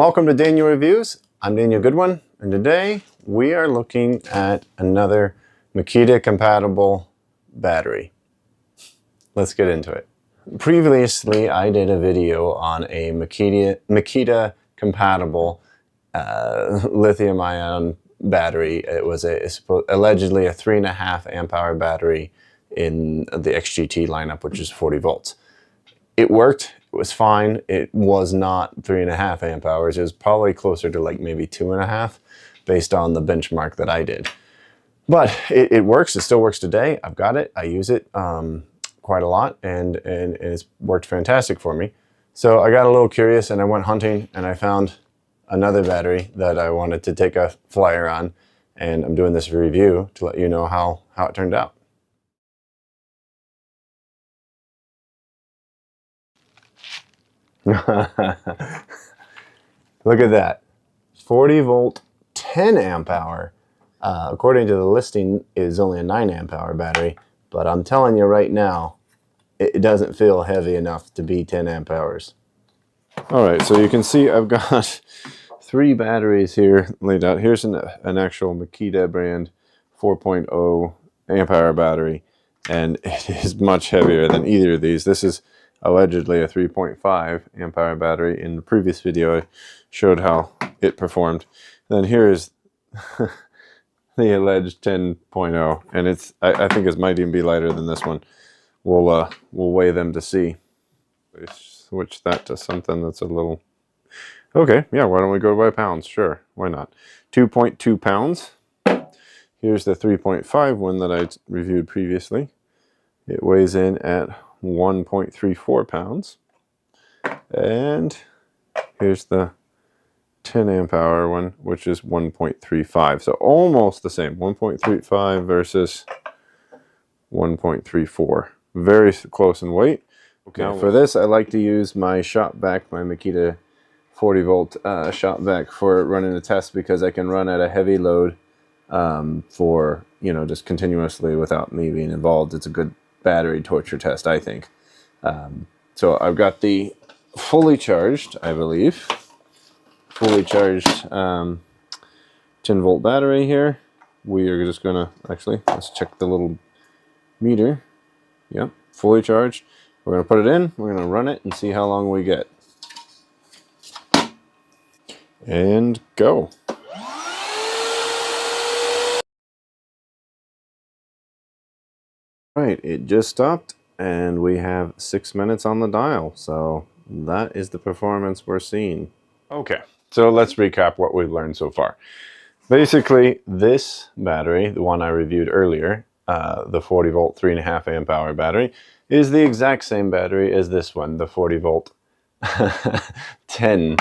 Welcome to Daniel Reviews. I'm Daniel Goodwin, and today we are looking at another Makita compatible battery. Let's get into it. Previously, I did a video on a Makita compatible lithium-ion battery. It was allegedly a 3.5 amp hour battery in the XGT lineup, which is 40 volts. It worked. It was fine. It was not 3.5 amp hours. It was probably closer to like maybe 2.5 based on the benchmark that I did. But it works. It still works today. I've got it. I use it quite a lot, and it's worked fantastic for me. So I got a little curious and I went hunting and I found another battery that I wanted to take a flyer on, and I'm doing this review to let you know how it turned out. Look at that, 40 volt, 10 amp hour. According to the listing, is only a 9 amp hour battery, but I'm telling you right now, it doesn't feel heavy enough to be 10 amp hours. All right, so you can see I've got 3 batteries here laid out. Here's an actual Makita brand 4.0 amp hour battery, and it is much heavier than either of these. This is allegedly a 3.5 amp hour battery. In the previous video, I showed how it performed. Then here is the alleged 10.0, and it's I think it might even be lighter than this one. We'll weigh them to see. Switch that to something that's a little okay. Yeah, why don't we go by pounds? Sure, why not? 2.2 pounds. Here's the 3.5 one that I reviewed previously. It weighs in at 1.34 pounds. And here's the 10 amp hour one, which is 1.35. So almost the same, 1.35 versus 1.34. Very close in weight. Okay, now for this, I like to use my shop vac, my Makita 40 volt shop vac for running a test, because I can run at a heavy load for, you know, just continuously without me being involved. It's a good battery torture test, I think. So I've got the fully charged, I believe, fully charged 10 volt battery here. We are just gonna, actually, let's check the little meter. Yep, fully charged. We're gonna put it in, we're gonna run it and see how long we get. And go. Right, it just stopped, and we have 6 minutes on the dial, so that is the performance we're seeing. Okay, so let's recap what we've learned so far. Basically, this battery, the one I reviewed earlier, the 40 volt 3.5 amp hour battery, is the exact same battery as this one, the 40 volt 10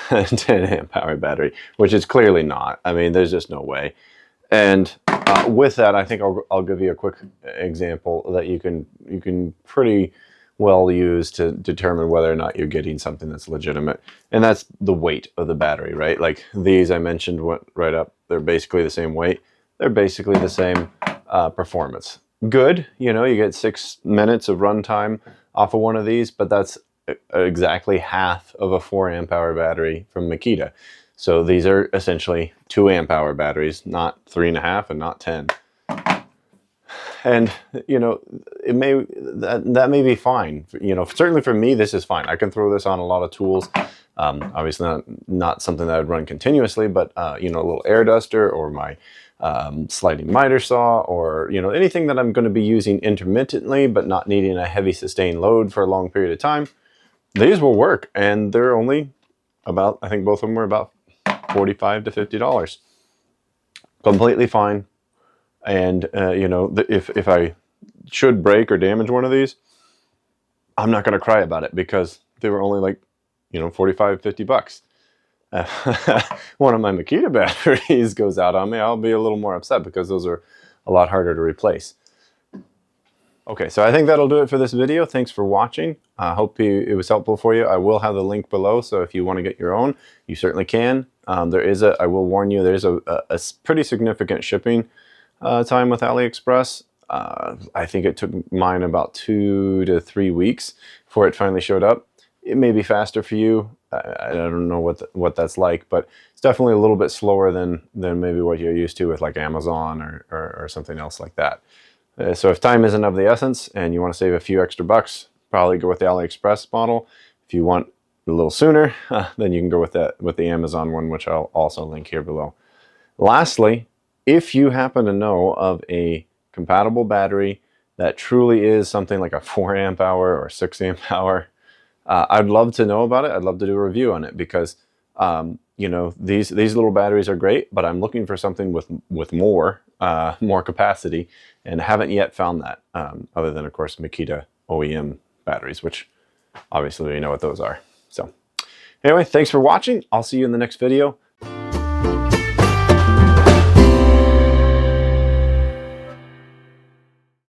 amp hour battery, which is clearly not. I mean, there's just no way. And with that, I think I'll give you a quick example that you can pretty well use to determine whether or not you're getting something that's legitimate. And that's the weight of the battery, right? Like these I mentioned went right up. They're basically the same weight. They're basically the same performance. Good, you know, you get 6 minutes of runtime off of one of these, but that's exactly half of a 4 amp hour battery from Makita. So these are essentially 2 amp hour batteries, not 3.5 and not 10. And, you know, it may that may be fine. You know, certainly for me, this is fine. I can throw this on a lot of tools. Obviously not something that I would run continuously, but, you know, a little air duster or my sliding miter saw, or, you know, anything that I'm going to be using intermittently, but not needing a heavy sustained load for a long period of time. These will work, and they're only about, I think both of them were about $45 to $50. Completely fine. And you know, if I should break or damage one of these, I'm not going to cry about it, because they were only like, you know, 45, 50 bucks. One of my Makita batteries goes out on me, I'll be a little more upset, because those are a lot harder to replace. Okay, so I think that'll do it for this video. Thanks for watching. I hope it was helpful for you. I will have the link below, so if you want to get your own, you certainly can. I will warn you, there's a pretty significant shipping time with AliExpress. I think it took mine about 2 to 3 weeks before it finally showed up. It may be faster for you. I don't know what that's like, but it's definitely a little bit slower than maybe what you're used to with like Amazon or something else like that. So if time isn't of the essence and you want to save a few extra bucks, probably go with the AliExpress model. If you want a little sooner, then you can go with the Amazon one, which I'll also link here below. Lastly, if you happen to know of a compatible battery that truly is something like a 4 amp hour or 6 amp hour, I'd love to know about it. I'd love to do a review on it because you know, these little batteries are great, but I'm looking for something with more more capacity, and haven't yet found that. Other than, of course, Makita OEM batteries, which obviously we know what those are. So anyway, thanks for watching. I'll see you in the next video.